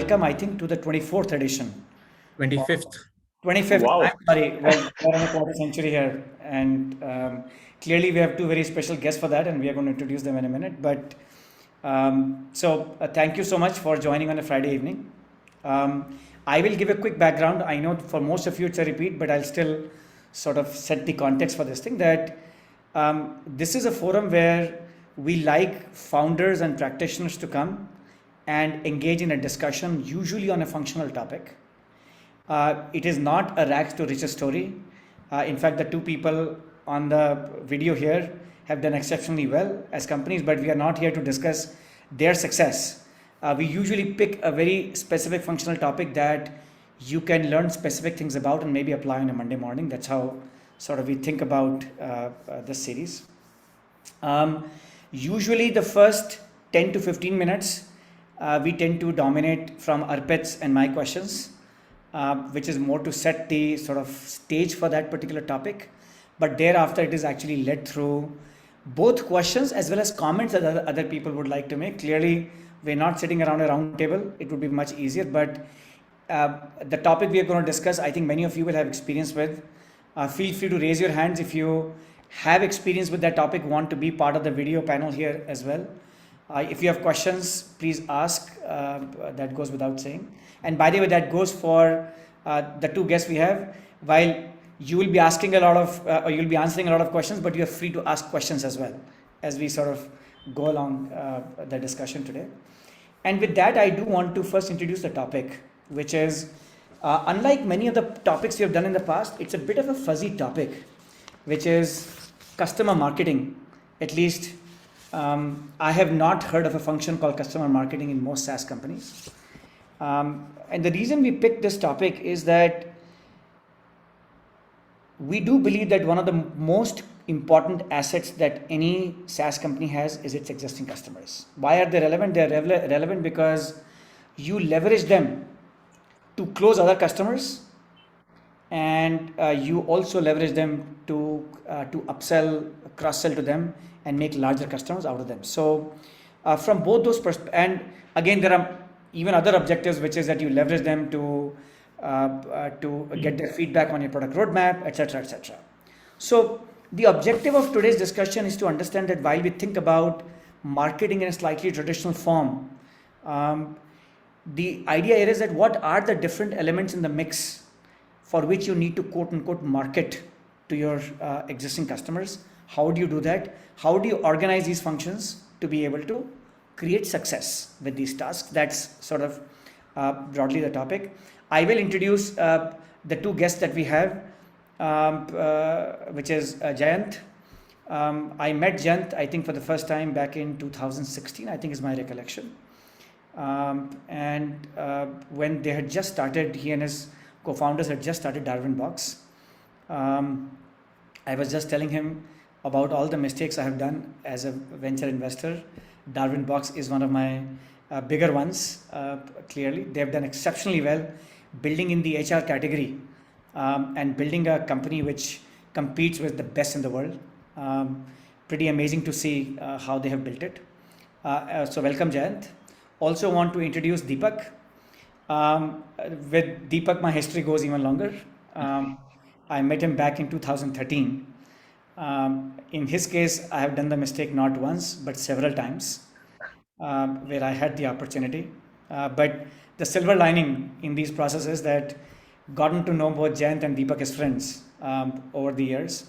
welcome, I think, to the 24th edition. 25th. 25th, Wow. I'm sorry. Well, we're on a quarter century here. And clearly, we have two very special guests for that, and we are going to introduce them in a minute. But thank you so much for joining on a Friday evening. I will give a quick background. I know for most of you it's a repeat, but I'll still sort of set the context for this thing that this is a forum where we like founders and practitioners to come and engage in a discussion, usually on a functional topic. It is not a rags to riches story. In fact, the two people on the video here have done exceptionally well as companies, but we are not here to discuss their success. We usually pick a very specific functional topic that you can learn specific things about and maybe apply on a Monday morning. That's how sort of we think about this series. Usually the first 10 to 15 minutes, we tend to dominate from Arpit's and my questions, which is more to set the sort of stage for that particular topic. But thereafter, it is actually led through both questions as well as comments that other people would like to make. Clearly, we're not sitting around a round table. It would be much easier, but the topic we are going to discuss, I think many of you will have experience with. Feel free to raise your hands if you have experience with that topic, want to be part of the video panel here as well. If you have questions, please ask. That goes without saying. And by the way, that goes for the two guests we have. While you will be asking a lot of, or you'll be answering a lot of questions, but you are free to ask questions as well as we sort of go along the discussion today. And with that, I do want to first introduce the topic, which is, unlike many of the topics we have done in the past, it's a bit of a fuzzy topic, which is customer marketing. At least I have not heard of a function called customer marketing in most SaaS companies. And the reason we picked this topic is that we do believe that one of the most important assets that any SaaS company has is its existing customers. Why are they relevant? They are relevant because you leverage them to close other customers, and you also leverage them to upsell, cross-sell to them, and make larger customers out of them. So from both those perspectives, and again, there are even other objectives, which is that you leverage them to get their feedback on your product roadmap, etc., etc. So the objective of today's discussion is to understand that while we think about marketing in a slightly traditional form, the idea here is that what are the different elements in the mix for which you need to quote unquote market to your existing customers. How do you do that? How do you organize these functions to be able to create success with these tasks? That's sort of broadly the topic. I will introduce the two guests that we have, which is Jayant. I met Jayant, I think, for the first time back in 2016, I think is my recollection. And when they had just started, he and his co-founders had just started Darwinbox. I was just telling him about all the mistakes I have done as a venture investor. Darwinbox is one of my bigger ones, clearly. They have done exceptionally well building in the HR category and building a company which competes with the best in the world. Pretty amazing to see how they have built it. So welcome, Jayant. Also want to introduce Deepak. With Deepak, my history goes even longer. I met him back in 2013. In his case, I have done the mistake not once, but several times, where I had the opportunity. But the silver lining in these processes that gotten to know both Jayant and Deepak as friends over the years.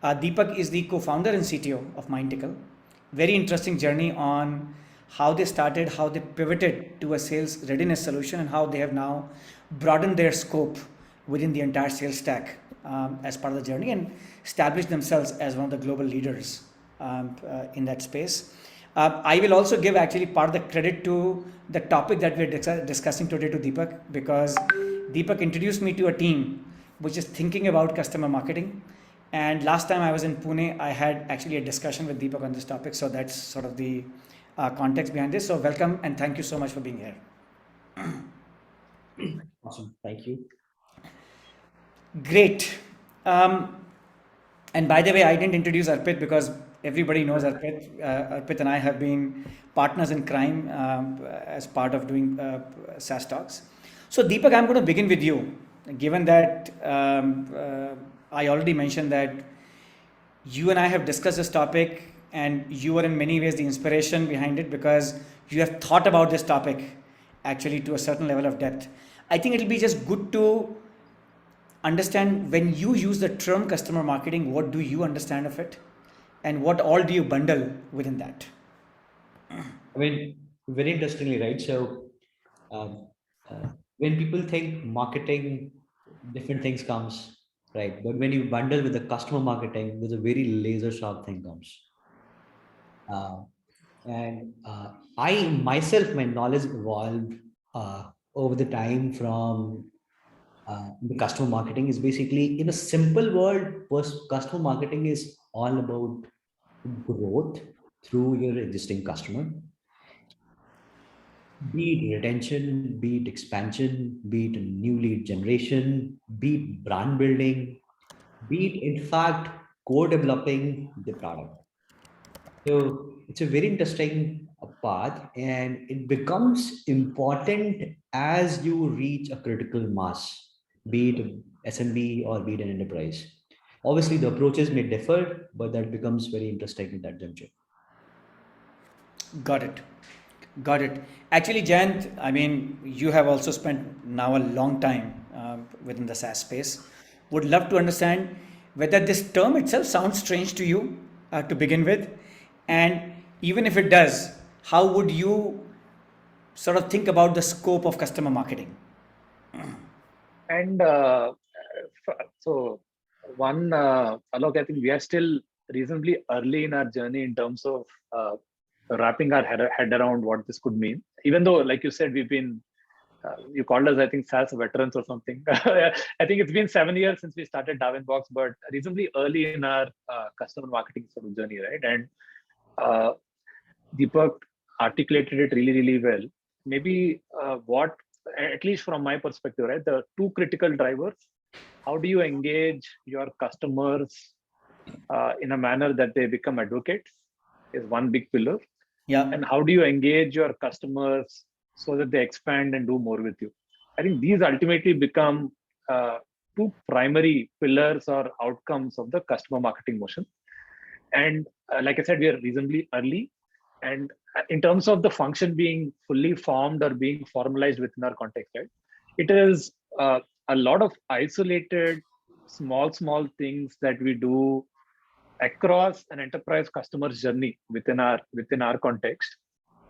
Deepak is the co-founder and CTO of Mindtickle. Very interesting journey on how they started, how they pivoted to a sales readiness solution, and how they have now broadened their scope within the entire sales stack as part of the journey and established themselves as one of the global leaders in that space. I will also give actually part of the credit to the topic that we're discussing today to Deepak, because Deepak introduced me to a team which is thinking about customer marketing. And last time I was in Pune, I had actually a discussion with Deepak on this topic. So that's sort of the context behind this. So welcome and thank you so much for being here. Awesome. Thank you. Great. And by the way, I didn't introduce Arpit because everybody knows Arpit. Arpit and I have been partners in crime as part of doing SaaS Talks. So, Deepak, I'm going to begin with you. Given that I already mentioned that you and I have discussed this topic, and you are in many ways the inspiration behind it because you have thought about this topic actually to a certain level of depth. I think it'll be just good to understand when you use the term customer marketing, what do you understand of it? And what all do you bundle within that? I mean, very interestingly, right? So, um, when people think marketing, different things comes, right? But when you bundle with the customer marketing, there's a very laser sharp thing comes. Uh, and I myself, my knowledge evolved over the time from the customer marketing is basically in a simple word, customer marketing is all about growth through your existing customer, be it retention, be it expansion, be it new lead generation, be it brand building, be it in fact co-developing the product. So it's a very interesting path, and it becomes important as you reach a critical mass, be it SMB or be it an enterprise. Obviously, the approaches may differ, but that becomes very interesting in that juncture. Got it. Got it. Actually, Jayant, I mean, you have also spent now a long time within the SaaS space. Would love to understand whether this term itself sounds strange to you to begin with. And even if it does, how would you sort of think about the scope of customer marketing? And so, one, Alok, I think we are still reasonably early in our journey in terms of wrapping our head around what this could mean. Even though, like you said, we've been, you called us, I think, SaaS veterans or something. I think it's been 7 years since we started Darwinbox, but reasonably early in our customer marketing sort of journey, right? And Deepak articulated it really, really well. Maybe what, at least from my perspective, right, the two critical drivers: how do you engage your customers in a manner that they become advocates, is one big pillar. Yeah. And how do you engage your customers so that they expand and do more with you? I think these ultimately become two primary pillars or outcomes of the customer marketing motion. And like I said, we are reasonably early. And in terms of the function being fully formed or being formalized within our context, right, it is a lot of isolated, small things that we do across an enterprise customer's journey within our context.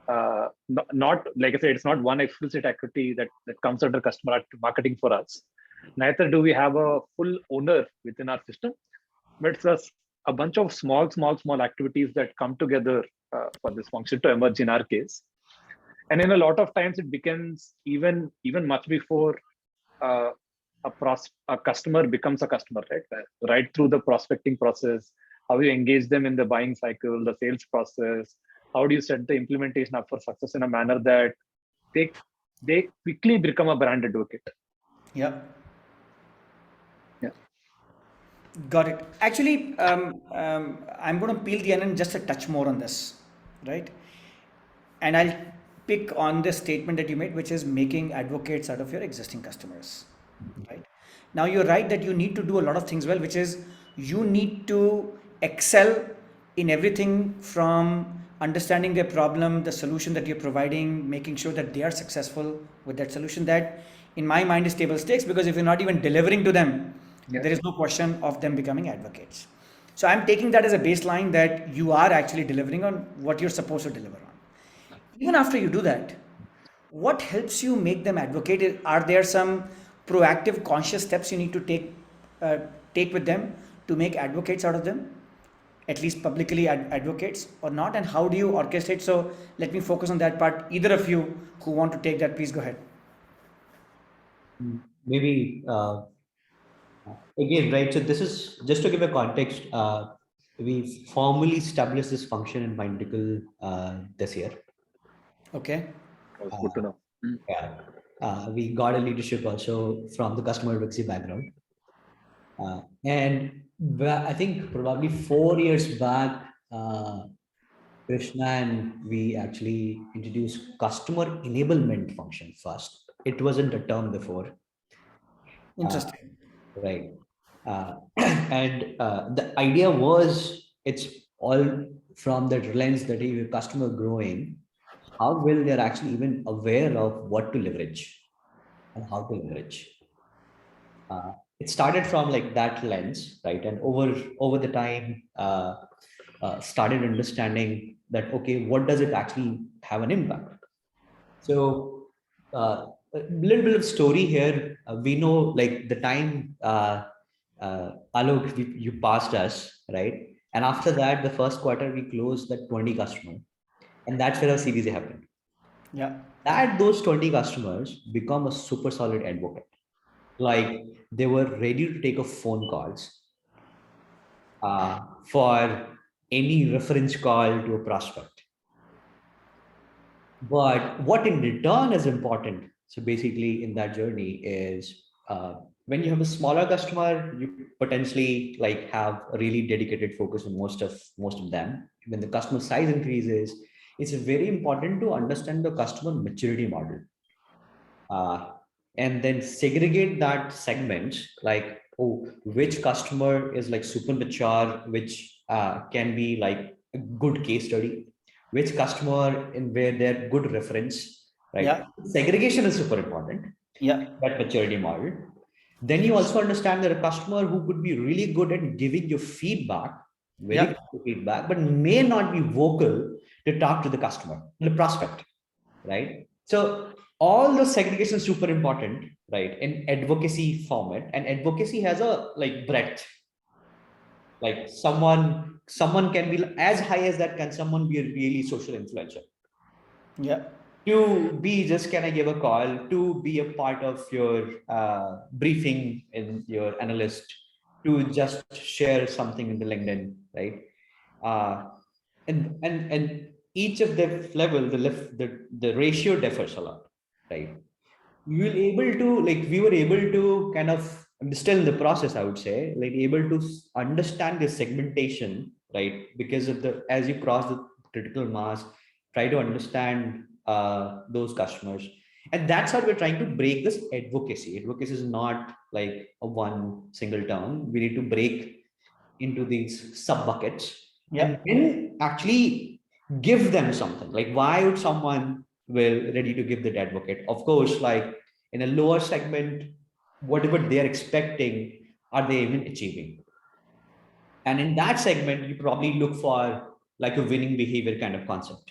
Not like I said, it's not one explicit activity that comes under customer marketing for us. Neither do we have a full owner within our system, but it's just a bunch of small activities that come together for this function to emerge in our case. And in a lot of times, it begins even much before a customer becomes a customer, right through the prospecting process, how you engage them in the buying cycle, the sales process, how do you set the implementation up for success in a manner that they quickly become a brand advocate. Yeah. Yeah. Got it. Actually, I'm going to peel the onion just a touch more on this, right? And I'll pick on the statement that you made, which is making advocates out of your existing customers, right? Now, you're right that you need to do a lot of things well, which is you need to excel in everything from understanding their problem, the solution that you're providing, making sure that they are successful with that solution. That, in my mind, is table stakes, because if you're not even delivering to them, there is no question of them becoming advocates. So I'm taking that as a baseline that you are actually delivering on what you're supposed to deliver on. Even after you do that, what helps you make them advocate? Are there some proactive, conscious steps you need to take with them to make advocates out of them, at least publicly advocates or not? And how do you orchestrate? So let me focus on that part. Either of you who want to take that, please go ahead. Maybe again, right? So this is just to give a context. We formally established this function in Mindtickle this year. Okay. That's good to know. Yeah. We got a leadership also from the customer advocacy background. I think probably 4 years back, Krishna and we actually introduced customer enablement function first. It wasn't a term before. Interesting. Right. And the idea was it's all from that lens that if your customer growing, how will they're actually even aware of what to leverage and how to leverage. It started from like that lens, right? And over the time, started understanding that okay, what does it actually have an impact? So a little bit of story here. We know like the time Alok, you passed us, right? And after that, the first quarter we closed that 20 customer, and that's where our series happened. Yeah. That those 20 customers become a super solid advocate. Like they were ready to take a phone calls for any reference call to a prospect. But what in return is important. So basically, in that journey is when you have a smaller customer, you potentially like have a really dedicated focus on most of them. When the customer size increases, it's very important to understand the customer maturity model, and then segregate that segment like oh which customer is like super mature, which can be like a good case study, which customer in where they're good reference, right? Yeah. Segregation is super important. Yeah. That maturity model. Then you also understand that a customer who could be really good at giving you feedback, very good feedback, but may not be vocal to talk to the customer, the prospect, right? So all the segregation is super important, right? In advocacy format, and advocacy has a like breadth. Like someone can be as high as that. Can someone be a really social influencer? Yeah. To be just can I give a call to be a part of your briefing in your analyst, to just share something in the LinkedIn, right? Uh, and each of the level the ratio differs a lot, right? You will able to like we were able to kind of I'm still in the process, I would say, like able to understand the segmentation, right? Because of the as you cross the critical mass, try to understand those customers, and that's how we're trying to break this advocacy. Advocacy is not like a one single term. We need to break into these sub buckets, and then actually give them something. Like why would someone will ready to give that advocate? Of course, like in a lower segment, whatever they are expecting, are they even achieving? And in that segment, you probably look for like a winning behavior kind of concept.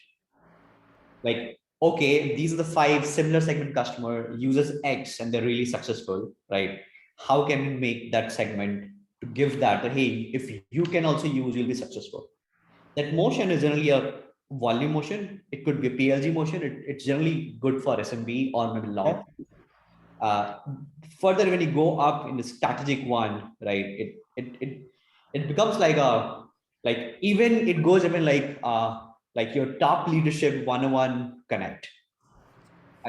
Like, okay, these are the 5 similar segment customer uses X and they're really successful, right? How can we make that segment to give that, hey, if you can also use, you'll be successful. That motion is generally a volume motion. It could be a PLG motion. It's generally good for SMB or maybe long. Further, when you go up in the strategic one, right, it becomes like a like even it goes even like your top leadership 101 connect.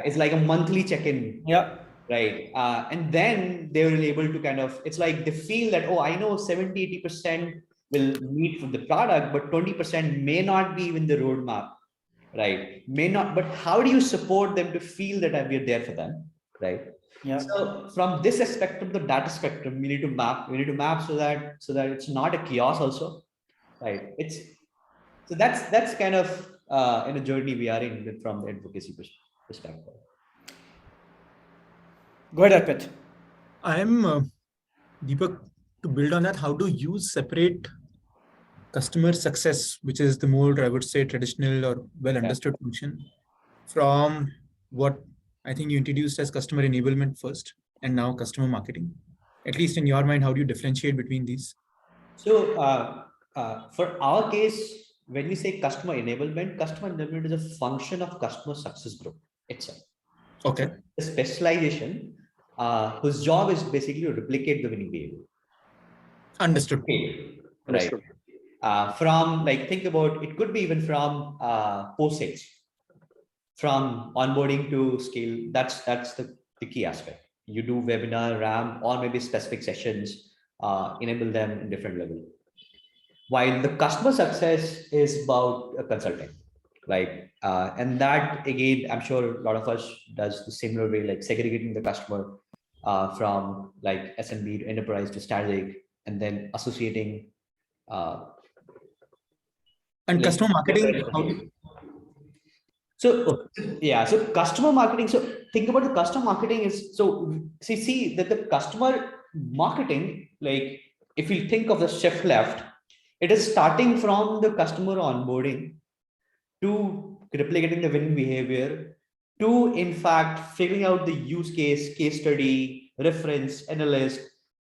It's like a monthly check-in. Yeah. Right. And then they will able to kind of, it's like they feel that, oh, I know 70-80% will meet for the product, but 20% may not be even the roadmap, right? May not, but how do you support them to feel that we're there for them, right? Yeah. So from this spectrum, the data spectrum, we need to map so that it's not a chaos also, right? It's so that's kind of in a journey we are in from the advocacy perspective. Go ahead, Arpit. I'm Deepak. To build on that, how to use separate customer success, which is the more, I would say, traditional or well understood function, from what I think you introduced as customer enablement first, and now customer marketing. At least in your mind, how do you differentiate between these? So for our case, when we say customer enablement is a function of customer success group itself. Okay. So the specialization whose job is basically to replicate the winning behavior. Understood. Okay. Understood. Right. From like think about it could be even from post sales, from onboarding to scale. That's the key aspect. You do webinar, RAM, or maybe specific sessions enable them in different level. While the customer success is about consulting, right? And that again, I'm sure a lot of us does the similar way, like segregating the customer from like SMB to enterprise to strategic, and then associating. And like, customer marketing, how do So yeah, so customer marketing. So think about the customer marketing is so see that the customer marketing, like if you think of the shift left, it is starting from the customer onboarding to replicating the winning behavior to in fact figuring out the use case study, reference, analyst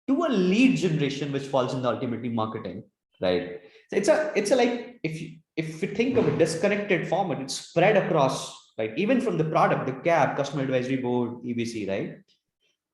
to a lead generation, which falls in the ultimately marketing, right? So it's a like if you think of a disconnected format, it's spread across, right? Even from the product, the CAB, customer advisory board, EBC, right?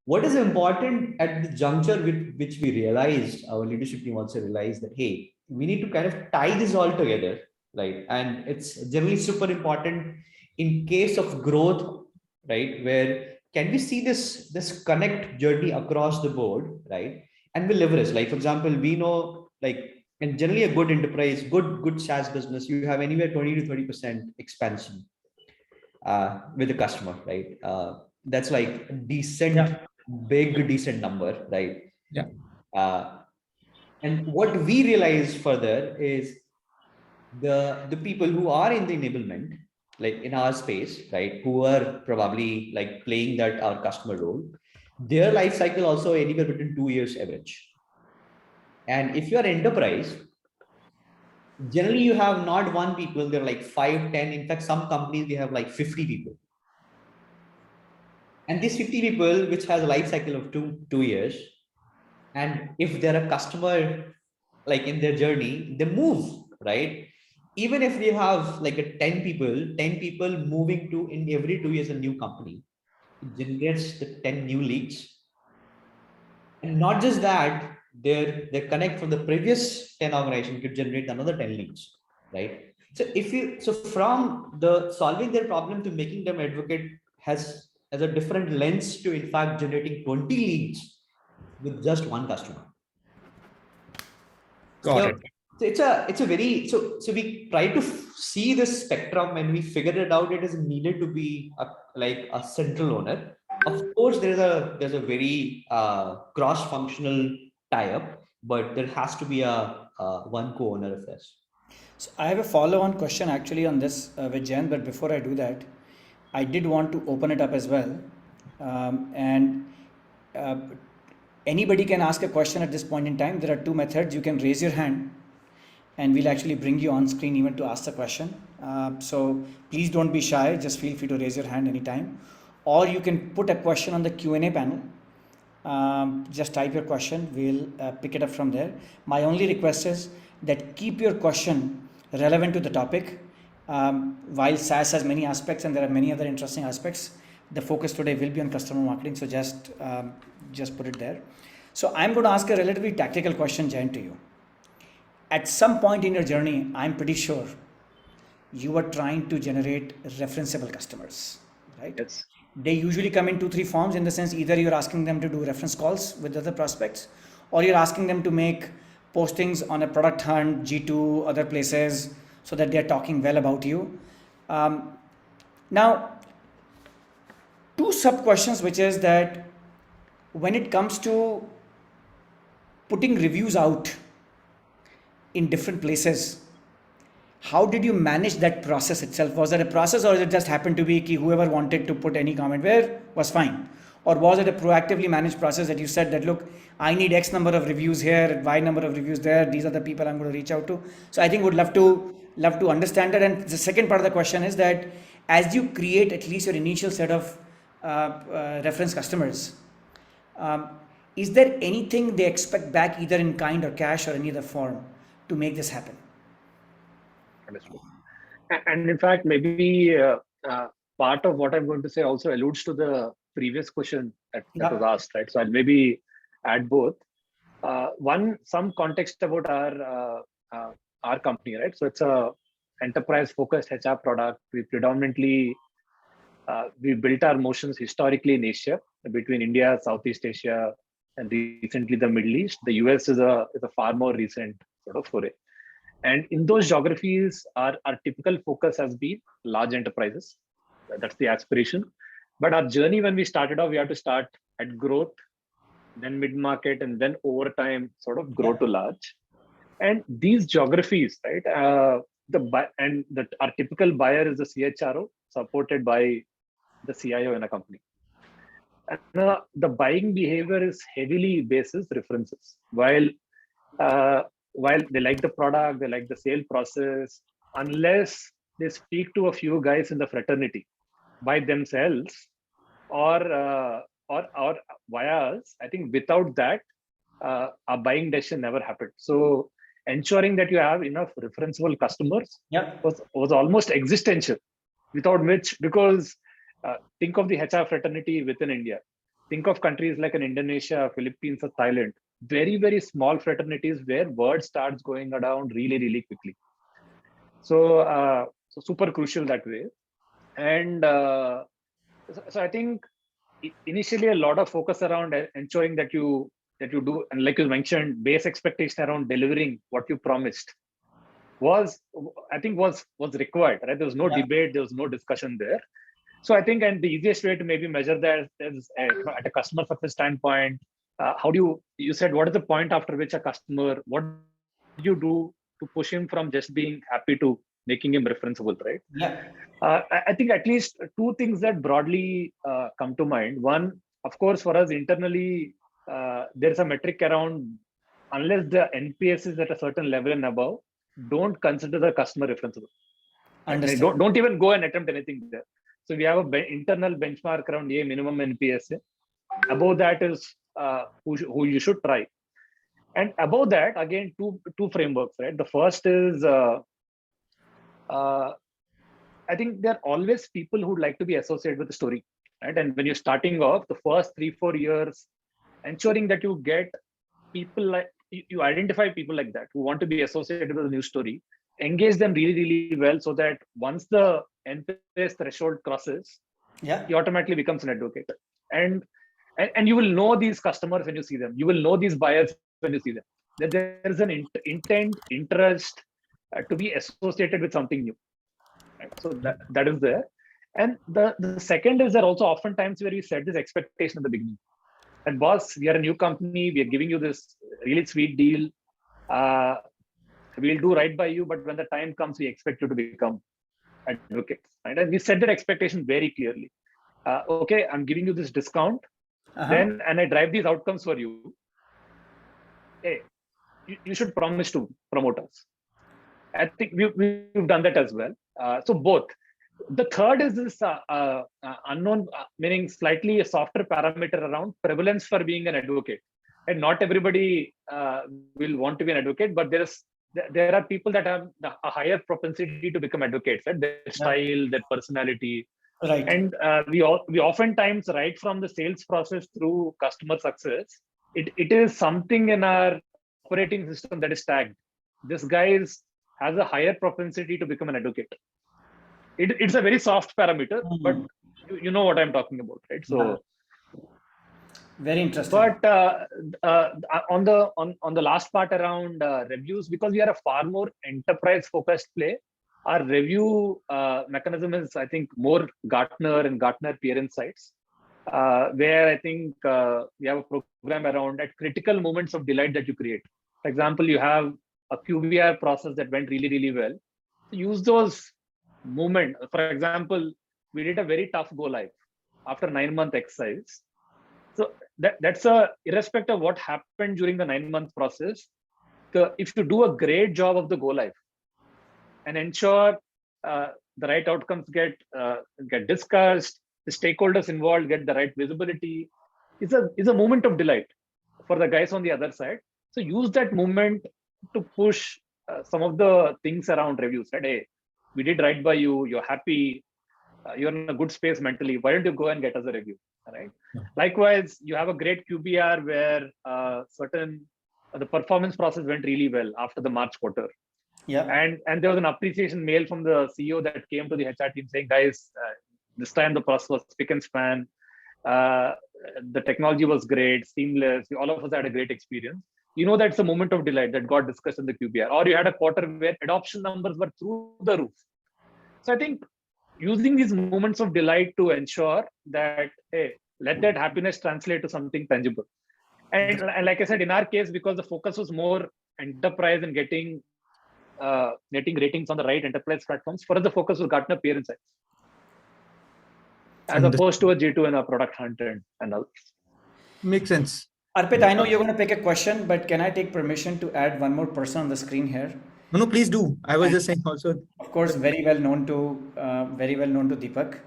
What is important at the juncture with which we realized, our leadership team also realized that, hey, we need to kind of tie this all together, right? And it's generally super important in case of growth, right? Where can we see this connect journey across the board, right? And we leverage, like, for example, we know, like, and generally a good enterprise, good SaaS business, you have anywhere 20 to 30% expansion with the customer, right? That's like decent, big, decent number, right? Yeah. And what we realize further is the people who are in the enablement, like in our space, right, who are probably like playing that our customer role, their life cycle also anywhere between 2 years average. And if you are enterprise, generally you have not one people, they're like 5, 10. In fact, some companies we have like 50 people. And these 50 people, which has a life cycle of two years, and if they're a customer, like in their journey, they move, right? Even if they have like a 10 people moving to in every 2 years a new company, it generates the 10 new leads. And not just that, their connect from the previous 10 organization could generate another 10 leads, right? So from the solving their problem to making them advocate has a different lens to in fact generating 20 leads with just one customer. Got it. So it's a very so we try to see this spectrum, and we figured it out. It is needed to be like a central owner. Of course, there's a very cross-functional tie-up, but there has to be a one co-owner of this. So I have a follow-on question actually on this with Jen, but before I do that, I did want to open it up as well, and anybody can ask a question at this point in time. There are two methods. You can raise your hand, and we'll actually bring you on screen even to ask the question. So please don't be shy. Just feel free to raise your hand anytime, or you can put a question on the Q&A panel. Just type your question. We'll pick it up from there. My only request is that keep your question relevant to the topic. While SaaS has many aspects and there are many other interesting aspects, the focus today will be on customer marketing. So just put it there. So I'm going to ask a relatively tactical question, Jayant, to you. At some point in your journey, I'm pretty sure you are trying to generate referenceable customers, right? Yes. They usually come in 2-3 forms, in the sense either you're asking them to do reference calls with other prospects, or you're asking them to make postings on a product hunt, G2, other places, so that they're talking well about you. Now, two sub questions, which is that when it comes to putting reviews out in different places, how did you manage that process itself? Was that a process, or it just happened to be whoever wanted to put any comment where was fine? Or was it a proactively managed process that you said that, look, I need X number of reviews here, Y number of reviews there, these are the people I'm going to reach out to? So I think would love to understand that. And the second part of the question is that as you create at least your initial set of reference customers, is there anything they expect back, either in kind or cash or any other form, to make this happen? Understood. And in fact, maybe part of what I'm going to say also alludes to the previous question that was asked, right? So I'll maybe add both. Some context about our company, right? So it's a enterprise-focused HR product. We predominantly we built our motions historically in Asia, between India, Southeast Asia, and recently the Middle East. The US is a far more recent sort of foray. And in those geographies, our typical focus has been large enterprises. That's the aspiration. But our journey, when we started off, we had to start at growth, then mid-market, and then over time sort of grow to large. And these geographies, right? Our typical buyer is the CHRO, supported by the CIO in a company. And the buying behavior is heavily basis references. While they like the product, they like the sale process, unless they speak to a few guys in the fraternity by themselves or via us, I think without that, a buying decision never happened. So ensuring that you have enough referenceable customers was almost existential, without which, because think of the HR fraternity within India. Think of countries like in Indonesia, Philippines, or Thailand. Very, very small fraternities where word starts going around really, really quickly. So, so super crucial that way. And so I think initially a lot of focus around ensuring that you do, and like you mentioned, base expectation around delivering what you promised was required, right? There was no debate, there was no discussion there. So I think, and the easiest way to maybe measure that is at a customer success standpoint. How do you said, what is the point after which a customer, what do you do to push him from just being happy to making him referenceable, right? I think at least two things that broadly come to mind. One, of course, for us internally, there's a metric around, unless the NPS is at a certain level and above, don't consider the customer referenceable. Don't even go and attempt anything there. So we have an internal benchmark around a minimum NPS. Above that is who you should try. And above that, again, two frameworks, right? The first is, I think there are always people who'd like to be associated with the story, right? And when you're starting off, the first 3-4 years, ensuring that you get people like, you identify people like that who want to be associated with a new story, engage them really, really well, so that once the NPS threshold crosses, he automatically becomes an advocate. And you will know these customers when you see them. You will know these buyers when you see them. That there is an intent, interest to be associated with something new. Right? So that is there. And the second is that also oftentimes where we set this expectation at the beginning. And boss, we are a new company. We are giving you this really sweet deal. We'll do right by you, but when the time comes, we expect you to become advocates. Right? And we set that expectation very clearly. Okay, I'm giving you this discount, and I drive these outcomes for you. Hey, you should promise to promote us. I think we've done that as well. So both. The third is this unknown, meaning slightly a softer parameter around prevalence for being an advocate. And not everybody will want to be an advocate, but there are people that have a higher propensity to become advocates, right? Their style, their personality. Right. And we oftentimes, right from the sales process through customer success, it is something in our operating system that is tagged. This guy has a higher propensity to become an advocate. It's a very soft parameter, but you know what I'm talking about, right? So very interesting. But on the last part around reviews, because we are a far more enterprise focused play, our review mechanism is, I think, more Gartner and Gartner peer insights, where I think we have a program around at critical moments of delight that you create. For example, you have a QBR process that went really, really well. Use those moments. For example, we did a very tough go live after 9-month exercise. So that's irrespective of what happened during the 9-month process. If you do a great job of the go live and ensure the right outcomes get discussed, the stakeholders involved get the right visibility, is a moment of delight for the guys on the other side. So use that moment to push some of the things around reviews. Right? Hey, we did right by you. You're happy. You're in a good space mentally. Why don't you go and get us a review? Right. Likewise, you have a great QBR where the performance process went really well after the March quarter. Yeah. And there was an appreciation mail from the CEO that came to the HR team saying, guys, this time the process was spick and span. The technology was great, seamless. All of us had a great experience. You know, that's a moment of delight that got discussed in the QBR. Or you had a quarter where adoption numbers were through the roof. So I think using these moments of delight to ensure that, hey, let that happiness translate to something tangible. And like I said, in our case, because the focus was more enterprise and getting ratings on the right enterprise platforms, for us the focus was Gartner peer insights, as opposed to a J2 and a product hunt and all. Makes sense. Arpit, I know you're going to pick a question, but can I take permission to add one more person on the screen here? No, please do. I was just saying also. Of course, very well known to Deepak.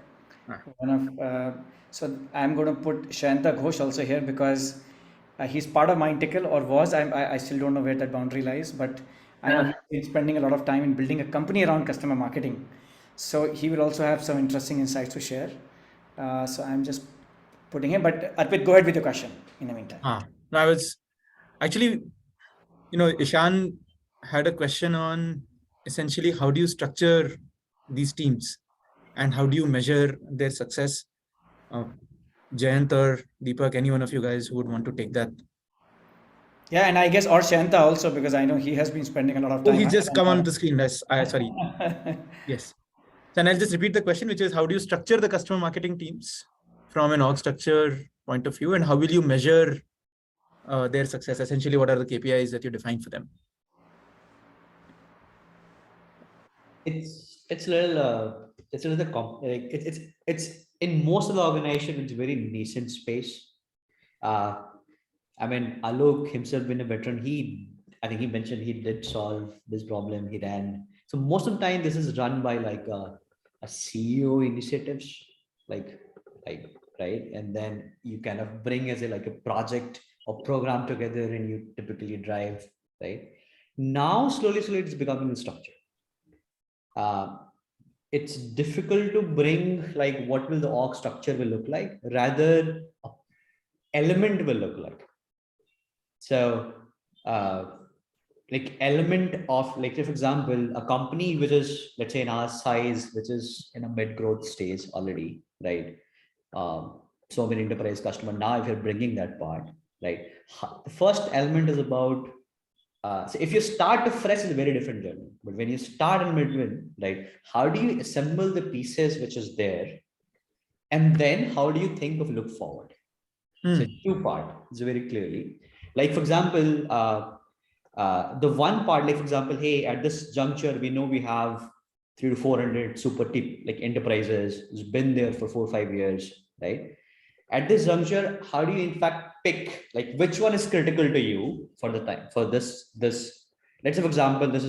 So I'm going to put Shanta Ghosh also here because he's part of Mindtickle, or was. I still don't know where that boundary lies, but I know he's spending a lot of time in building a company around customer marketing. So he will also have some interesting insights to share. So I'm just putting him. But Arpit, go ahead with your question in the meantime. No, I was actually, Ishan had a question on essentially how do you structure these teams and how do you measure their success? Jayant or Deepak, any one of you guys who would want to take that? Yeah, and I guess or Shanta also, because I know he has been spending a lot of time. Oh, he just come on the screen. Sorry. Yes. And I'll just repeat the question, which is how do you structure the customer marketing teams from an org structure point of view, and how will you measure their success? Essentially, what are the KPIs that you define for them? It's in most of the organization, it's very nascent space. I mean, Alok himself being a veteran, I think he mentioned he did solve this problem. He ran. So most of the time, this is run by like a CEO initiatives, like right, and then you kind of bring as a project or program together, and you typically drive, right. Now slowly it's becoming a structure. It's difficult to bring like what will the org structure will look like, rather element will look like. So like element of, like, for example, a company which is, let's say, in our size, which is in a mid-growth stage already, right? So many enterprise customer. Now, if you're bringing that part, right? The first element is about, so if you start fresh, it's a very different journey. But when you start in mid-win, right? How do you assemble the pieces which is there? And then how do you think of look forward? So two part, it's very clearly. Like, for example, the one part, like, for example, hey, at this juncture, we know we have 300 to 400 super tip, like enterprises, who's been there for 4 or 5 years, right? At this juncture, how do you in fact pick, like, which one is critical to you for the time, for this, let's say, for example, this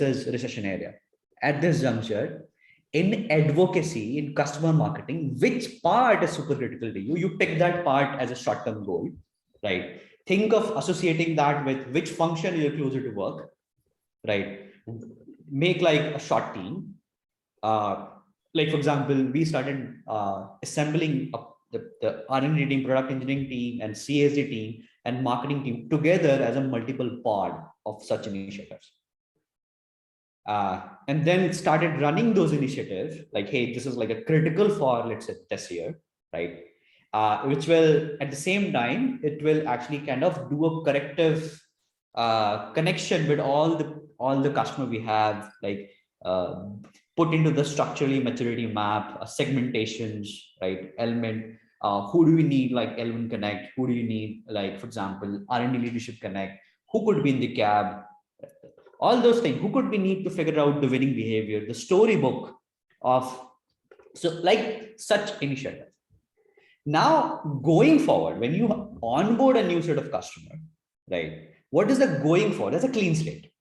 is recession area. At this juncture, in advocacy, in customer marketing, which part is super critical to you? You pick that part as a short-term goal, right? Think of associating that with which function you're closer to work, right? Make like a short team. Like, for example, we started assembling the R&D team, product engineering team, and CSD team and marketing team together as a multiple pod of such initiatives. And then started running those initiatives like, hey, this is like a critical for, let's say, this year, right? Which will, at the same time, it will actually kind of do a corrective connection with all the customer we have, like put into the structurally maturity map, segmentations, right? Element, who do we need, like Element Connect? Who do you need, like, for example, R&D leadership connect? Who could be in the cab? All those things. Who could we need to figure out the winning behavior, the storybook of, so like such initiative. Now, going forward, when you onboard a new set of customer, right? What is the going for? That's a clean slate.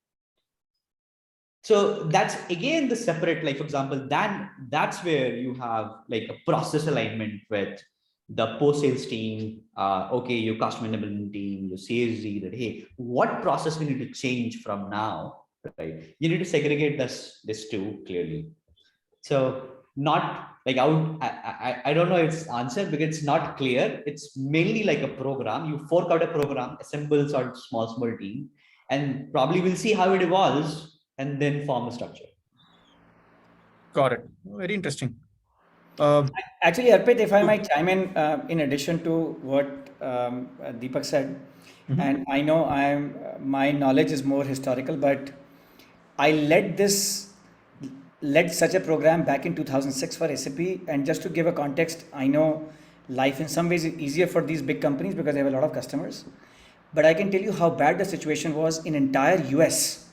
So that's again the separate, like, for example, that's where you have like a process alignment with the post-sales team, okay, your customer enablement team, your CSZ, that, hey, what process we need to change from now, right? You need to segregate this two clearly. So not like I don't know if it's answered because it's not clear. It's mainly like a program. You fork out a program, assemble sort of small team, and probably we'll see how it evolves and then form a structure. Got it. Very interesting. Actually, Arpit, if I might chime in addition to what Deepak said, and I know my knowledge is more historical, but I led such a program back in 2006 for SAP. And just to give a context, I know life in some ways is easier for these big companies because they have a lot of customers. But I can tell you how bad the situation was in entire US,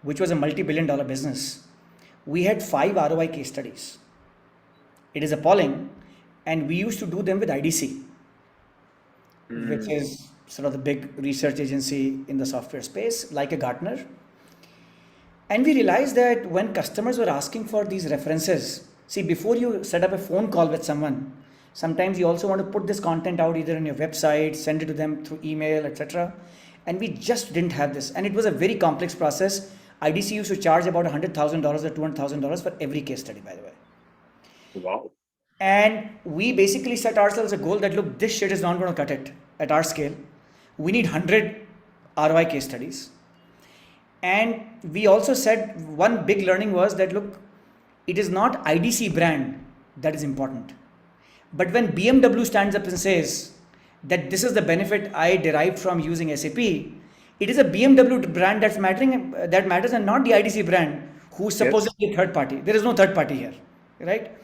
which was a multi-billion-dollar business. We had 5 ROI case studies. It is appalling, and we used to do them with IDC, which is sort of the big research agency in the software space, like a Gartner. And we realized that when customers were asking for these references, see, before you set up a phone call with someone, sometimes you also want to put this content out either on your website, send it to them through email, etc. And we just didn't have this. And it was a very complex process. IDC used to charge about $100,000 or $200,000 for every case study, by the way. Wow. And we basically set ourselves a goal that, look, this shit is not going to cut it at our scale. We need 100 ROI case studies. And we also said one big learning was that, look, it is not IDC brand that is important. But when BMW stands up and says that this is the benefit I derived from using SAP, it is a BMW brand that matters, and not the IDC brand who's supposedly third party. There is no third party here, right?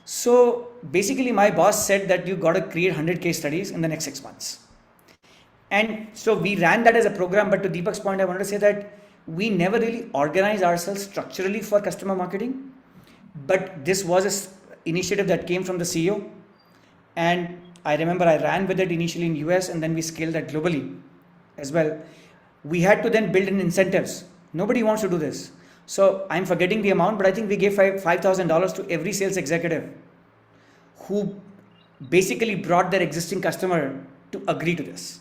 So basically my boss said that you got to create 100 case studies in the next 6 months. And so we ran that as a program. But to Deepak's point, I wanted to say that we never really organized ourselves structurally for customer marketing. But this was an initiative that came from the CEO. And I remember I ran with it initially in US, and then we scaled that globally as well. We had to then build in incentives. Nobody wants to do this. So I'm forgetting the amount, but I think we gave $5,000 to every sales executive who basically brought their existing customer to agree to this.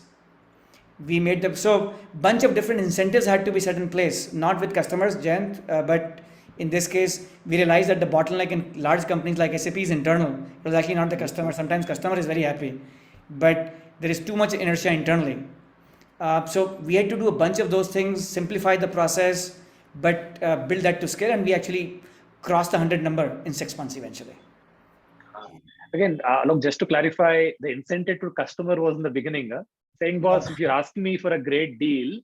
We made them, so bunch of different incentives had to be set in place, not with customers, Jayant, but in this case, we realized that the bottleneck in large companies like SAP is internal. It was actually not the customer. Sometimes customer is very happy, but there is too much inertia internally. So we had to do a bunch of those things, simplify the process, but build that to scale. And we actually crossed the 100 number in 6 months eventually. Again, Alok, just to clarify, the incentive to customer was in the beginning. Saying, boss, if you're asking me for a great deal,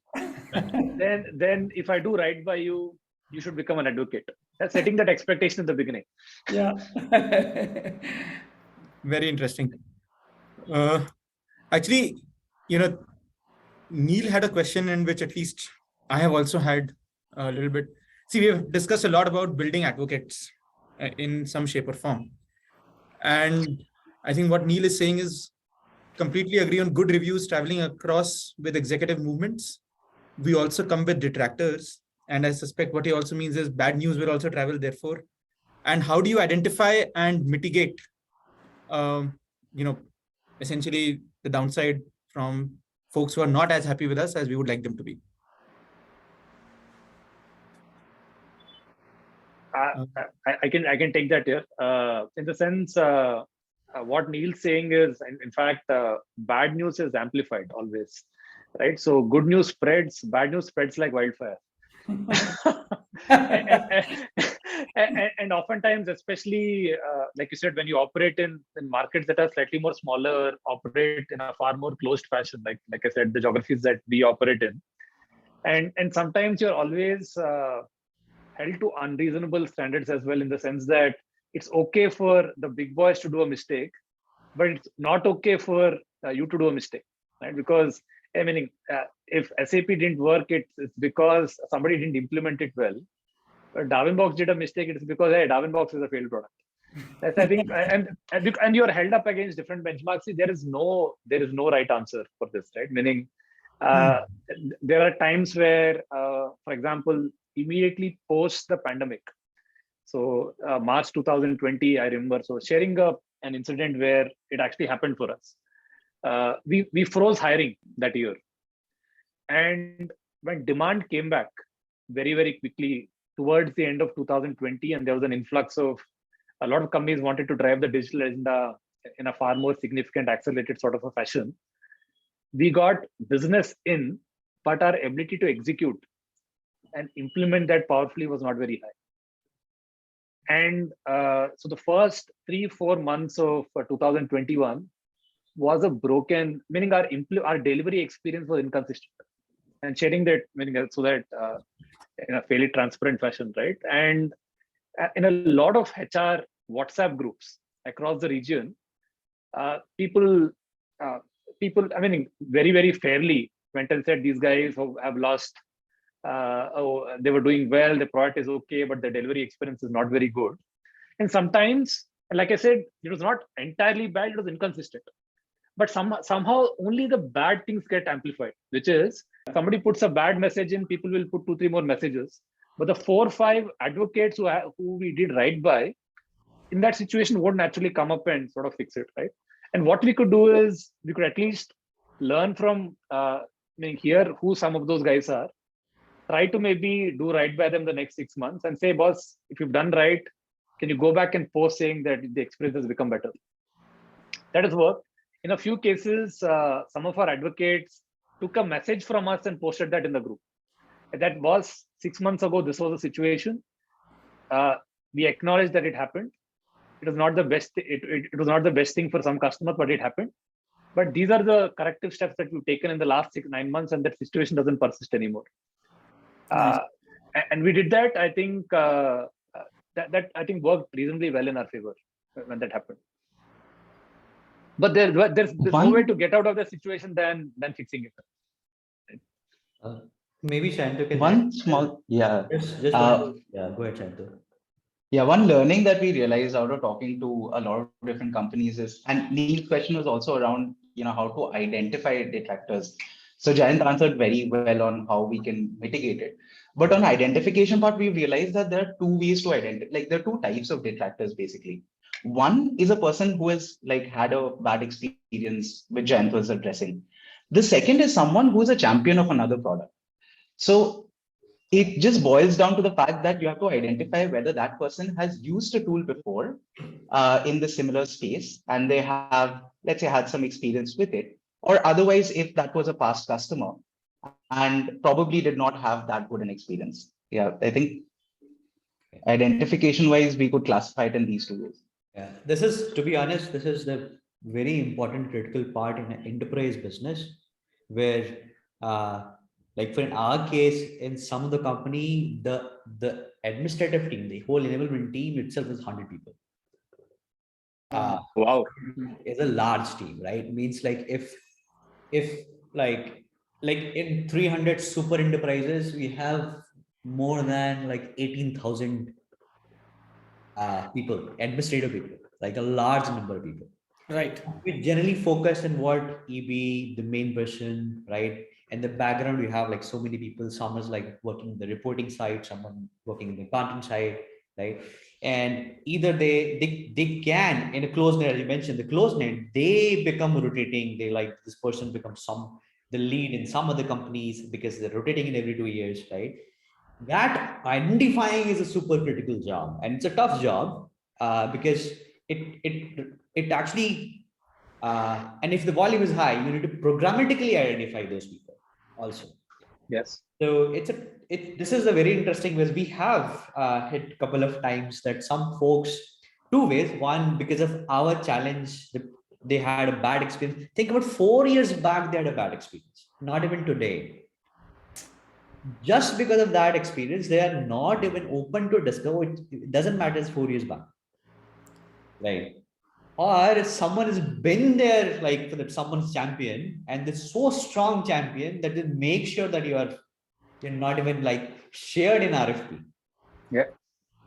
then if I do right by you, you should become an advocate. That's setting that expectation in the beginning. Yeah. Very interesting. Actually, Neil had a question in which at least I have also had a little bit. See, we have discussed a lot about building advocates in some shape or form. And I think what Neil is saying is completely agree on good reviews traveling across with executive movements. We also come with detractors. And I suspect what he also means is bad news will also travel therefore. And how do you identify and mitigate, essentially the downside from folks who are not as happy with us as we would like them to be? I can take that here. In the sense, what Neil's saying is, in fact, bad news is amplified always, right? So good news spreads, bad news spreads like wildfire. and oftentimes, especially like you said, when you operate in markets that are slightly more smaller, operate in a far more closed fashion, like I said, the geographies that we operate in, and sometimes you're always held to unreasonable standards as well, in the sense that it's okay for the big boys to do a mistake, but it's not okay for you to do a mistake, right? Because I mean, if SAP didn't work, it's because somebody didn't implement it well. But Darwinbox did a mistake, it's because, hey, Darwinbox is a failed product. That's, I think, and you're held up against different benchmarks. See, there is no right answer for this, right? Meaning, there are times where, for example, immediately post the pandemic, so March 2020, I remember, so sharing an incident where it actually happened for us. We froze hiring that year, and when demand came back very, very quickly towards the end of 2020, and there was an influx of a lot of companies wanted to drive the digital agenda in a far more significant, accelerated sort of a fashion. We got business in, but our ability to execute and implement that powerfully was not very high. And so the first 3-4 months of 2021 was a broken, meaning our delivery experience was inconsistent. And sharing that, meaning so that in a fairly transparent fashion, right? And in a lot of HR WhatsApp groups across the region, people, I mean, very, very fairly went and said, these guys have lost, they were doing well, the product is okay, but the delivery experience is not very good. And sometimes, like I said, it was not entirely bad, it was inconsistent. But somehow only the bad things get amplified, which is somebody puts a bad message in, people will put 2-3 more messages. But the 4 or 5 advocates who we did right by, in that situation, would naturally come up and sort of fix it, right? And what we could do is we could at least learn from hear who some of those guys are, try to maybe do right by them the next 6 months and say, boss, if you've done right, can you go back and post saying that the experience has become better? That has worked. In a few cases, some of our advocates took a message from us and posted that in the group. That was 6 months ago. This was a situation. We acknowledged that it happened. It was not the best. It was not the best thing for some customers, but it happened. But these are the corrective steps that we've taken in the last 6-9 months, and that situation doesn't persist anymore. Nice. And we did that. I think that I think worked reasonably well in our favor when that happened. But there's no way to get out of the situation than fixing it. Maybe Shantu can. One small, yeah. Just go ahead, Shantu. Yeah, one learning that we realized out of talking to a lot of different companies is, and Neil's question was also around, how to identify detractors. So Jayant answered very well on how we can mitigate it. But on identification part, we realized that there are 2 ways to identify, like there are 2 types of detractors basically. One is a person who has had a bad experience, which Jayant was addressing. The second is someone who is a champion of another product. So it just boils down to the fact that you have to identify whether that person has used a tool before in the similar space, and they have, let's say, had some experience with it, or otherwise, if that was a past customer and probably did not have that good an experience. Yeah, I think identification wise, we could classify it in these 2 ways. Yeah, this is, to be honest, this is the very important critical part in an enterprise business where like for in our case, in some of the company, the administrative team, the whole enablement team itself is 100 people. Wow. It's a large team, right? It means like if like in 300 super enterprises, we have more than like 18,000 people, administrative people, like a large number of people. Right. We generally focus on what EB, the main person, right? And the background, we have like so many people. Some is like working the reporting side, someone working the content side, right? And either they can, in a closed net, as you mentioned, the closed net, they become rotating. They like this person becomes the lead in some other companies because they're rotating in every 2 years, right? That identifying is a super critical job, and it's a tough job because it actually and if the volume is high, you need to programmatically identify those people also. Yes. So this is a very interesting, because we have hit a couple of times that some folks, 2 ways. One, because of our challenge, they had a bad experience. Think about 4 years back, they had a bad experience. Not even today. Just because of that experience, they are not even open to discover. It doesn't matter, it's 4 years back, right? Or if someone has been there, like someone's champion, and they're so strong champion that they make sure that you're not even like shared in RFP. Yeah.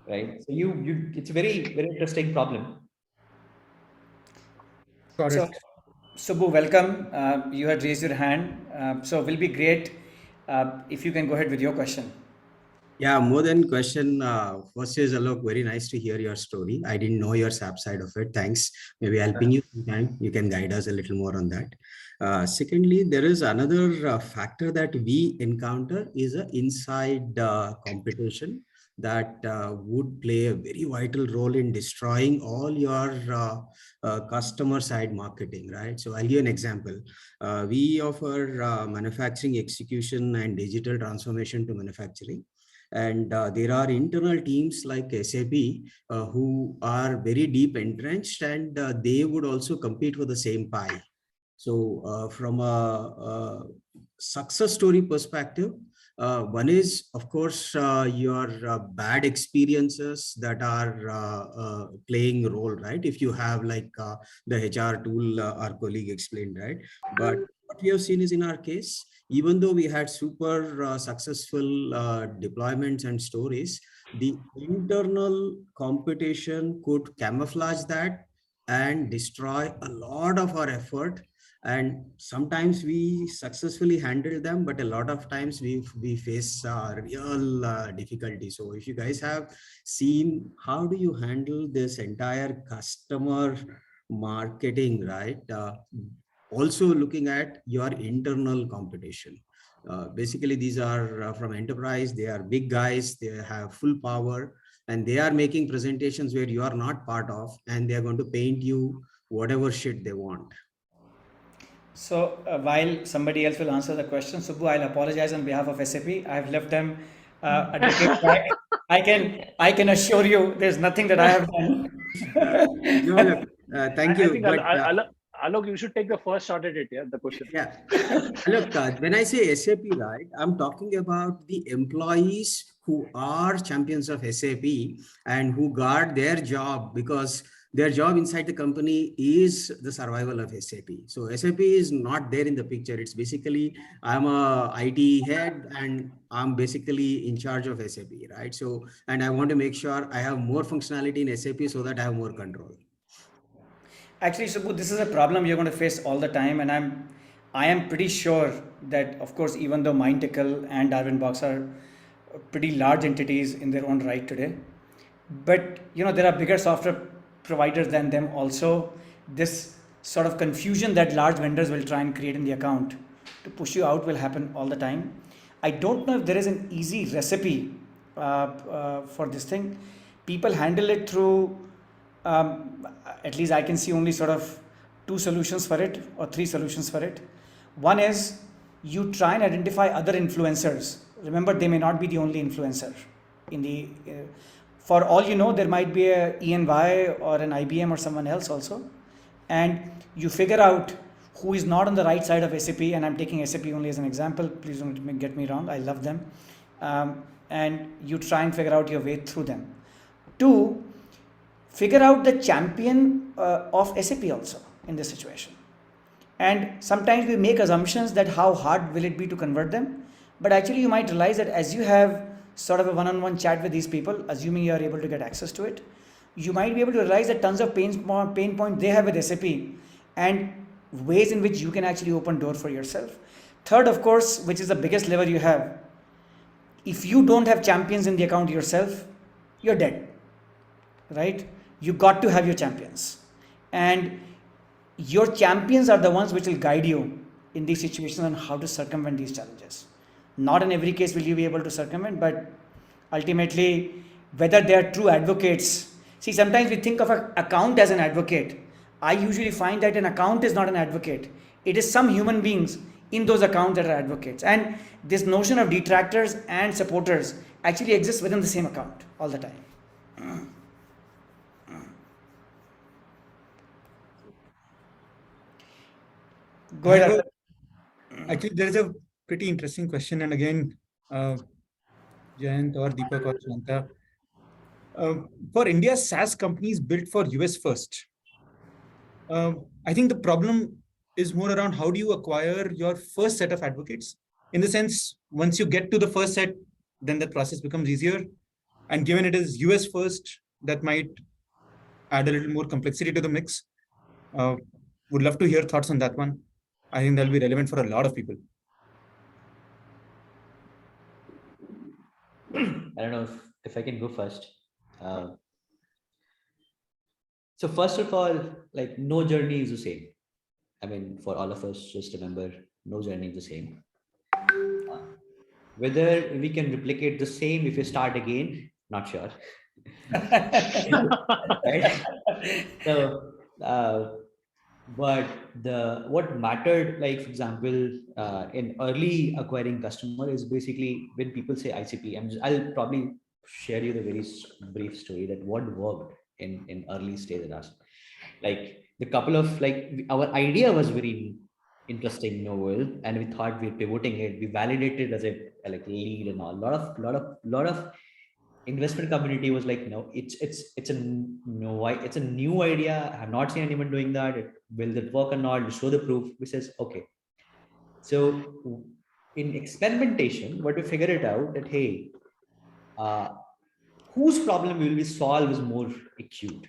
Right. So it's a very, very interesting problem. Got So, it. Subbu, welcome. You had raised your hand. So will be great if you can go ahead with your question. Yeah, more than question. First is, Alok, very nice to hear your story. I didn't know your SAP side of it. Thanks. Maybe I'll ping you sometime. You can guide us a little more on that. Secondly, there is another factor that we encounter is an inside competition that would play a very vital role in destroying all your customer side marketing, right? So I'll give you an example. We offer manufacturing execution and digital transformation to manufacturing. And there are internal teams like SAP who are very deep entrenched, and they would also compete for the same pie. So from a success story perspective, one is, of course, your bad experiences that are playing a role, right? If you have like the HR tool our colleague explained, right? But what we have seen is, in our case, even though we had super successful deployments and stories, the internal competition could camouflage that and destroy a lot of our effort. And sometimes we successfully handle them, but a lot of times we face real difficulty. So if you guys have seen, how do you handle this entire customer marketing, right? Also looking at your internal competition. Basically, these are from enterprise. They are big guys. They have full power, and they are making presentations where you are not part of, and they are going to paint you whatever shit they want. So while somebody else will answer the question, Subbu, I'll apologize on behalf of SAP. I've left them a decade back. I can assure you, there's nothing that I have done. No, look, thank you. I think Alok, you should take the first shot at it. Yeah, the question. Yeah. Look, when I say SAP, right, I'm talking about the employees who are champions of SAP and who guard their job, because their job inside the company is the survival of SAP. So SAP is not there in the picture. It's basically, I'm a IT head and I'm basically in charge of SAP, right? So, and I want to make sure I have more functionality in SAP so that I have more control. Actually, Subbu, this is a problem you're going to face all the time, and I am pretty sure that, of course, even though Mindtickle and Darwinbox are pretty large entities in their own right today, but there are bigger software providers than them also. This sort of confusion that large vendors will try and create in the account to push you out will happen all the time. I don't know if there is an easy recipe for this thing. People handle it through, at least I can see only sort of 2 solutions for it or 3 solutions for it. One is you try and identify other influencers. Remember, they may not be the only influencer in the for all you know, there might be a EY or an IBM or someone else also, and you figure out who is not on the right side of SAP. And I'm taking SAP only as an example, please don't get me wrong, I love them, and you try and figure out your way through them. 2, figure out the champion of SAP also in this situation. And sometimes we make assumptions that how hard will it be to convert them, but actually you might realize that as you have sort of a one-on-one chat with these people, assuming you are able to get access to it, you might be able to realize that tons of pain point they have with SAP and ways in which you can actually open door for yourself. Third, of course, which is the biggest lever you have, if you don't have champions in the account yourself, you're dead, right? You got to have your champions, and your champions are the ones which will guide you in these situations on how to circumvent these challenges. Not in every case will you be able to circumvent, but ultimately, whether they are true advocates. See, sometimes we think of an account as an advocate. I usually find that an account is not an advocate. It is some human beings in those accounts that are advocates. And this notion of detractors and supporters actually exists within the same account all the time. Go ahead. Actually, there is a pretty interesting question. And again, Jayant or Deepak or Shanta, for India's SaaS companies built for US first, I think the problem is more around how do you acquire your first set of advocates? In the sense, once you get to the first set, then the process becomes easier. And given it is US first, that might add a little more complexity to the mix. Would love to hear thoughts on that one. I think that'll be relevant for a lot of people. I don't know if I can go first. So first of all, like, no journey is the same. I mean, for all of us, just remember, no journey is the same. Whether we can replicate the same if we start again, not sure. Right? So But what mattered, like for example, in early acquiring customer is basically when people say ICP. I'll probably share you the very brief story that what worked in early stage at us. Like the couple of our idea was very interesting, novel, and we thought we're pivoting it. We validated as a like lead and all. Lot of investment community was like, no, it's a new idea. I have not seen anyone doing that. Will it work or not? We show the proof. We says okay. So in experimentation, what we figured it out that hey, whose problem will we solve is more acute,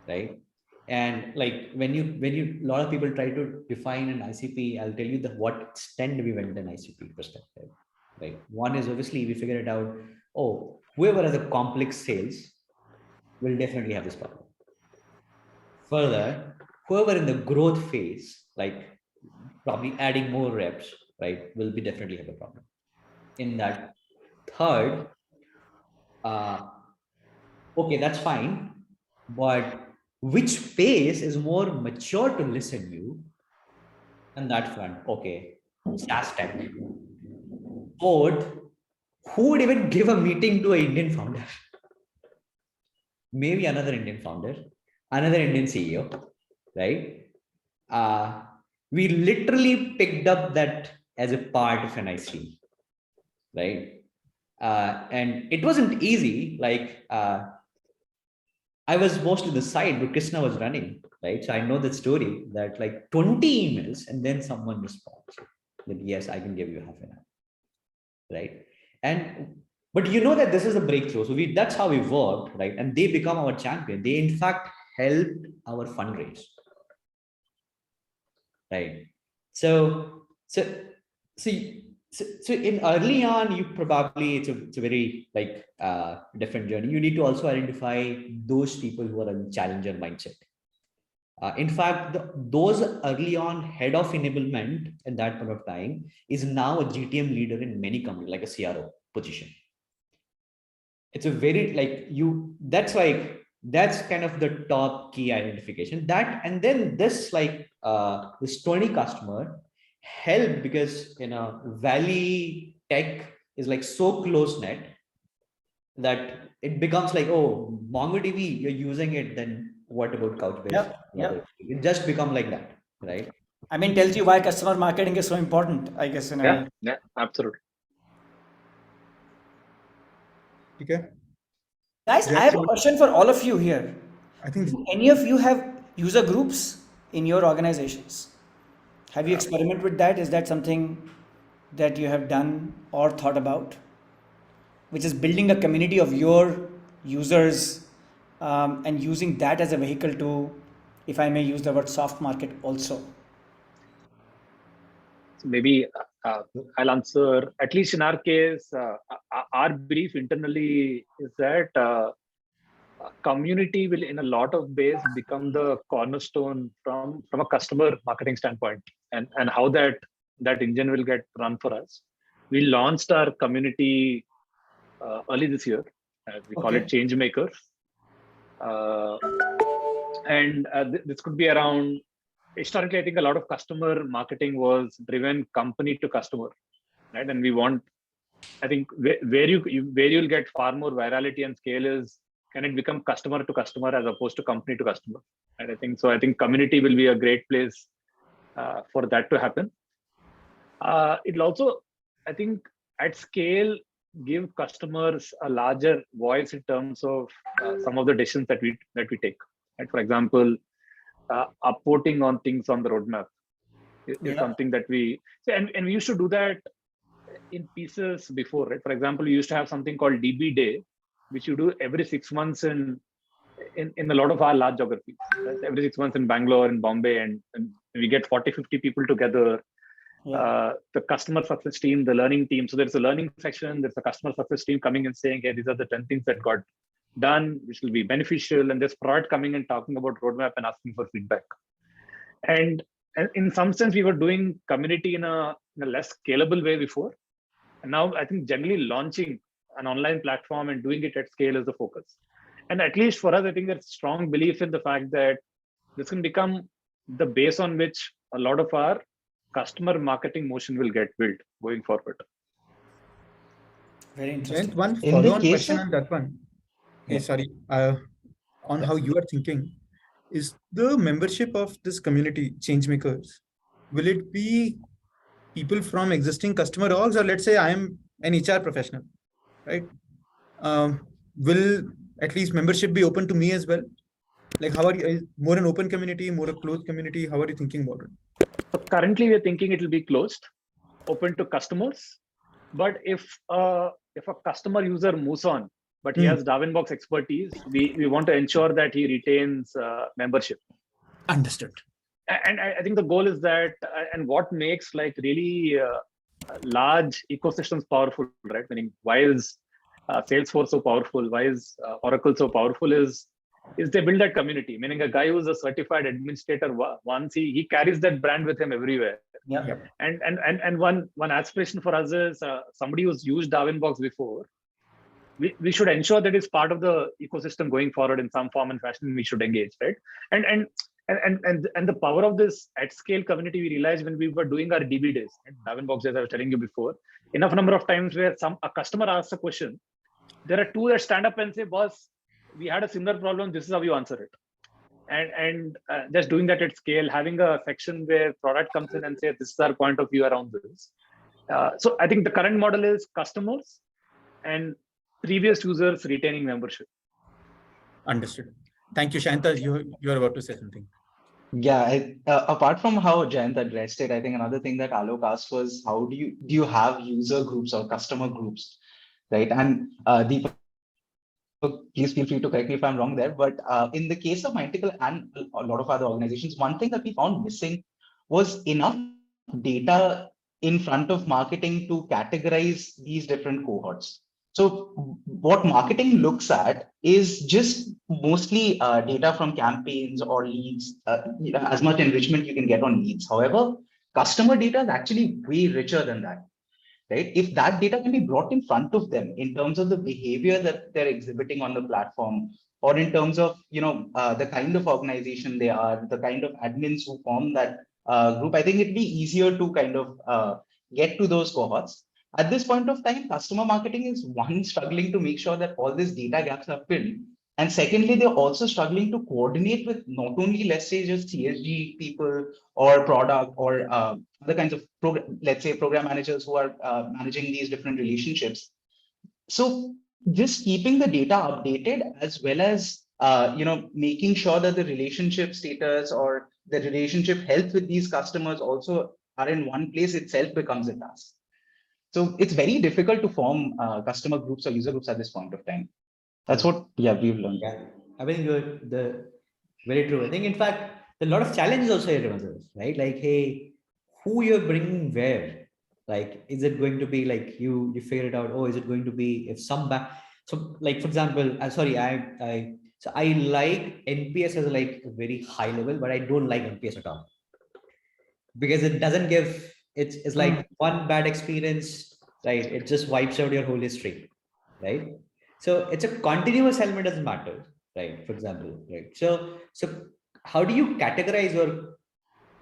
right? And like when you a lot of people try to define an ICP, I'll tell you what extent we went in ICP perspective. Right. One is obviously we figured it out. Oh, whoever has a complex sales will definitely have this problem. Further, whoever in the growth phase, like probably adding more reps, right, will be definitely have a problem. In that third, okay, that's fine, but which phase is more mature to listen you? And that front, okay, SaaS tech. Fourth, who would even give a meeting to an Indian founder? Maybe another Indian founder, another Indian CEO, right? We literally picked up that as a part of an IC, right? And it wasn't easy. Like I was mostly the side, but Krishna was running, right? So I know that story that like 20 emails and then someone responds that yes, I can give you half an hour, right? And but you know that this is a breakthrough. So that's how we worked, right? And they become our champion. They in fact helped our fundraise, right? So in early on, you probably it's a very like different journey. You need to also identify those people who are in challenger mindset. In fact, those early on head of enablement at that point of time is now a GTM leader in many companies, like a CRO position. It's a very like you. That's kind of the top key identification. That and then this this 20 customer help because Valley Tech is like so close net that it becomes like, oh, MongoDB, you're using it, then what about Couchbase? Yep. It just become like that, right? I mean, tells you why customer marketing is so important, I guess. Yeah, absolutely. Okay. Guys, I have a question for all of you here. I think Do any of you have user groups in your organizations? Have you experimented with that? Is that something that you have done or thought about? Which is building a community of your users and using that as a vehicle to, if I may use the word soft market also. So maybe I'll answer, at least in our case, our brief internally is that community will in a lot of ways become the cornerstone from a customer marketing standpoint, and how that engine will get run for us. We launched our community early this year. We call it Change Makers. And this could be around, historically, I think a lot of customer marketing was driven company to customer, right? And we want, I think where you'll get far more virality and scale is, can it become customer to customer as opposed to company to customer? And I think community will be a great place for that to happen. It'll also, I think, at scale, give customers a larger voice in terms of some of the decisions that we take. Right? For example, upvoting on things on the roadmap is something that we and we used to do that in pieces before, right? For example, we used to have something called DB Day, which you do every 6 months in a lot of our large geographies. Right? Every 6 months in Bangalore and Bombay, and we get 40-50 people together. The customer success team, the learning team. So there's a learning section, there's a customer success team coming and saying, hey, these are the 10 things that got done, which will be beneficial. And there's product coming and talking about roadmap and asking for feedback. And in some sense, we were doing community in a less scalable way before. And now I think generally launching an online platform and doing it at scale is the focus. And at least for us, I think there's strong belief in the fact that this can become the base on which a lot of our customer marketing motion will get built going forward. Very interesting. Jayant, one In the follow-on case question of- on that one. Hey, Yeah. sorry, on how you are thinking, is the membership of this community, changemakers, will it be people from existing customer orgs, or let's say I am an HR professional, right? Will at least membership be open to me as well? Like, how are you, is more an open community, more a closed community? How are you thinking about it? So currently we're thinking it will be closed, open to customers. But if a customer user moves on, but he has Darwinbox expertise, we want to ensure that he retains membership. Understood. And I think the goal is that, and what makes like really large ecosystems powerful, right? Meaning, why is Salesforce so powerful? Why is Oracle so powerful? Is they build that community. Meaning, a guy who's a certified administrator, once he carries that brand with him everywhere. Yeah. And one aspiration for us is somebody who's used Darwinbox before. We should ensure that it's part of the ecosystem going forward in some form and fashion. We should engage, right? And the power of this at scale community, we realized when we were doing our DB days, Darwinbox, as I was telling you before, enough number of times where a customer asks a question, there are two that stand up and say, "Boss, we had a similar problem. This is how you answer it." And just doing that at scale, having a section where product comes in and says, "This is our point of view around this." So I think the current model is customers and previous users retaining membership. Understood. Thank you, Shanta. You are about to say something. Yeah, apart from how Jayant addressed it, I think another thing that Alok asked was, how do you have user groups or customer groups, right? And Deepak, please feel free to correct me if I'm wrong there. But in the case of Mindtickle and a lot of other organizations, one thing that we found missing was enough data in front of marketing to categorize these different cohorts. So what marketing looks at is just mostly data from campaigns or leads, as much enrichment you can get on leads. However, customer data is actually way richer than that, right? If that data can be brought in front of them in terms of the behavior that they're exhibiting on the platform, or in terms of, the kind of organization they are, the kind of admins who form that group, I think it'd be easier to kind of get to those cohorts. At this point of time, customer marketing is one, struggling to make sure that all these data gaps are filled. And secondly, they're also struggling to coordinate with not only, let's say, just CSG people or product or other kinds of, let's say, program managers who are managing these different relationships. So just keeping the data updated, as well as making sure that the relationship status or the relationship health with these customers also are in one place itself becomes a task. So it's very difficult to form customer groups or user groups at this point of time. That's what we've learned. Yeah, I think the very true. I think in fact a lot of challenges also here, right? Like, hey, who you're bringing where? Like, is it going to be like you figure it out? Oh, is it going to be if some back? So, like for example, I like NPS as like a very high level, but I don't like NPS at all because it doesn't give. It's like one bad experience, right? It just wipes out your whole history, right? So it's a continuous element, doesn't matter, right? For example, right? So how do you categorize your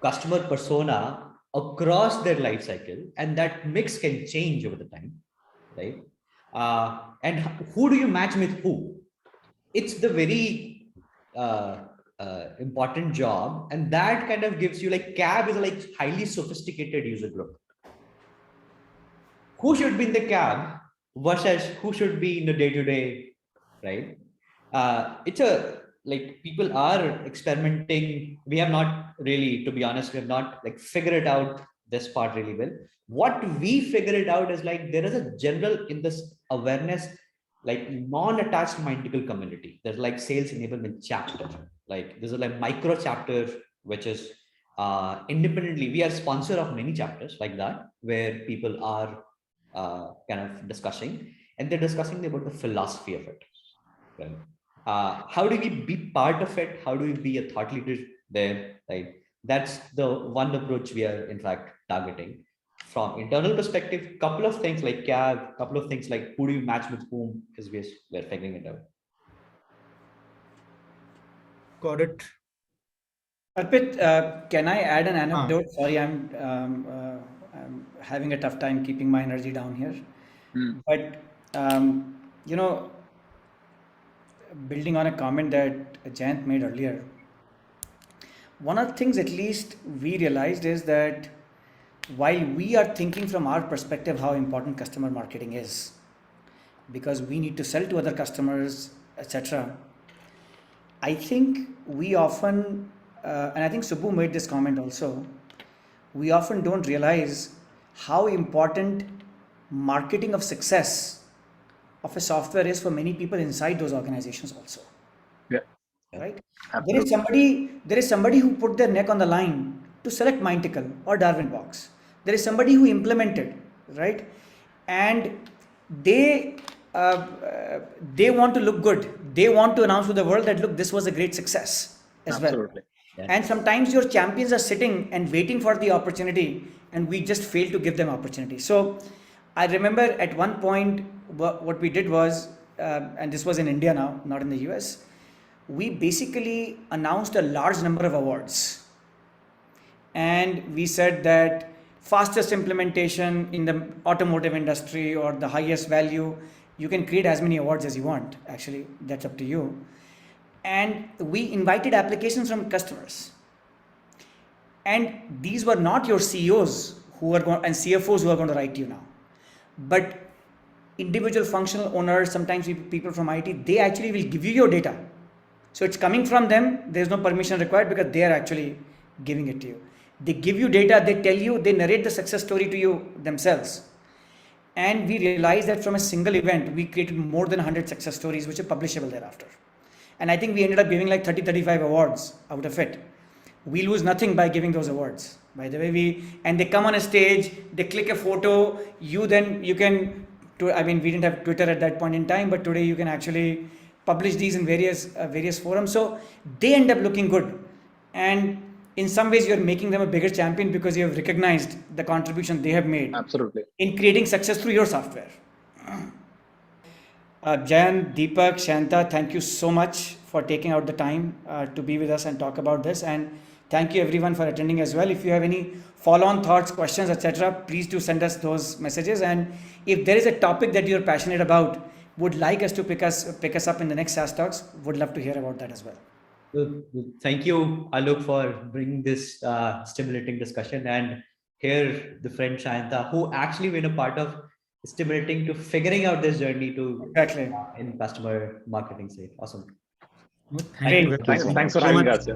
customer persona across their life cycle, and that mix can change over the time, right? And who do you match with who? It's the very important job, and that kind of gives you like cab is like highly sophisticated user group. Who should be in the cab versus who should be in the day-to-day, right? It's a like people are experimenting. We have not really, to be honest, we have not like figured it out this part really well. What we figure it out is like there is a general in this awareness, like non-attached Mindtickle community. There's like sales enablement chapter. Like there's a like micro chapter which is independently. We are sponsor of many chapters like that where people are kind of discussing, and they're discussing about the philosophy of it. Right? How do we be part of it? How do we be a thought leader there? Right? That's the one approach we are in fact targeting. From internal perspective, couple of things like CAB, couple of things like who do you match with whom, because we're figuring it out. Got it. Arpit, can I add an anecdote? Sorry, I'm having a tough time keeping my energy down here. But, you know, building on a comment that Jayant made earlier, one of the things at least we realized is that while we are thinking from our perspective how important customer marketing is, because we need to sell to other customers, etc., I think we often, and I think Subbu made this comment also, we often don't realize how important marketing of success of a software is for many people inside those organizations also. Yeah. Right? Absolutely. There is somebody who put their neck on the line to select Mindtickle or Darwinbox. There is somebody who implemented, right? And they want to look good. They want to announce to the world that, look, this was a great success as Absolutely. well. And sometimes your champions are sitting and waiting for the opportunity, and we just fail to give them opportunity. So I remember at one point what we did was, and this was in India now, not in the US, we basically announced a large number of awards. And we said that fastest implementation in the automotive industry or the highest value, you can create as many awards as you want. Actually, that's up to you. And we invited applications from customers. And these were not your CEOs who are going and CFOs who are going to write to you now, but individual functional owners, sometimes people from IT, they actually will give you your data. So it's coming from them. There's no permission required because they are actually giving it to you. They give you data, they tell you, they narrate the success story to you themselves. And we realized that from a single event, we created more than 100 success stories, which are publishable thereafter. And I think we ended up giving like 30-35 awards out of it. We lose nothing by giving those awards. By the way, and they come on a stage, they click a photo, you can, I mean, we didn't have Twitter at that point in time, but today you can actually publish these in various forums. So they end up looking good. And in some ways, you're making them a bigger champion because you have recognized the contribution they have made. Absolutely. In creating success through your software. Jayant, Deepak, Shanta, thank you so much for taking out the time to be with us and talk about this. And thank you everyone for attending as well. If you have any follow-on thoughts, questions, etc., please do send us those messages. And if there is a topic that you're passionate about, would like us to pick us up in the next SaaS Talks, would love to hear about that as well. Thank you, Alok, for bringing this stimulating discussion, and here the friend Shanta, who actually been a part of stimulating to figuring out this journey to exactly in customer marketing side. Awesome. Thank you. Thanks for having us.